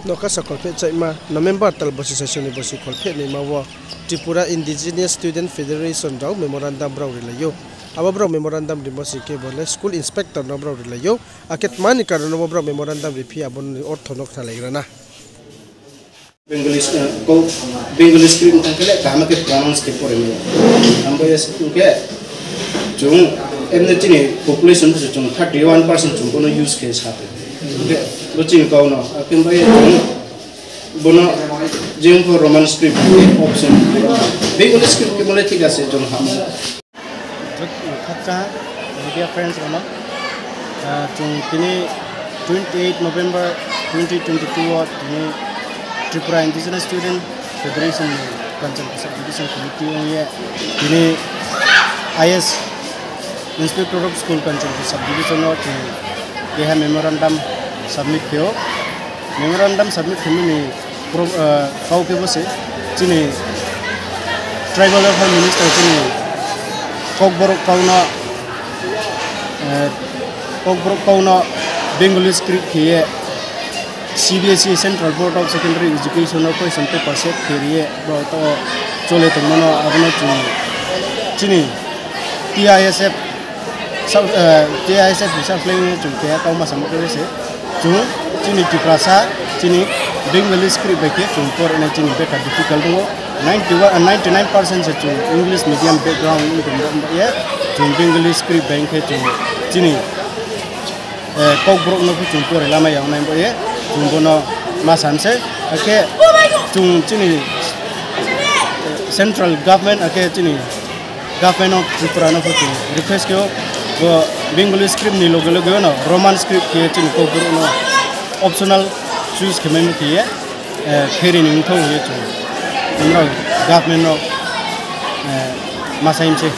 Noka sakolpe chaima November tal bosi session bosi kolpe ni mawa Tripura Indigenous Student Federation rau memorandum brau rilayo aba brau memorandum di bosi ke bole school inspector no brau rilayo aket mani karon no brau memorandum ripi abon orthonok thalairana Bengali script tangkale kama ke pronounce ke pore me ambo yes ke jung emne chini population to jung 31% jung kono use ke sabe ke lochin ka no akem bai bono jung ko roman script option Bengali script ke mole thik ase jung ham khatka media friends kono jung kini 28 November 2022 wat ni Tripura Indigenous Student Federation Council Subdivision Committee ये ini IS Inspector of School Council Subdivision और ये है memorandum submit किया memorandum submit करने में cow के बसे जिन्हें tribal affairs minister जिन्हें कॉकबरोक काउना Bengali script किए CBSE Central Board of Secondary Education और question paper set kiriye तो चले तो मनो अपने चीनी TISF bisa playing चुके हैं काउ मासम के वैसे चीनी टिप्रासा चीनी Bengali script बेके चुंपर ने चीनी बेटा difficult हो 99% से English medium background ये Bengali script बैंक है चीनी कॉकबरोक नो चुंपर लामा याव नहीं बोले Jumbono masanse, okay, chini central government, okay, chini government of Tripura no putin. Request kyo, go Bengali script ni logo no Roman script kiye chini koburu no optional choose kememu kiye, kiri ni ngtong ye chini. Government no masaimse,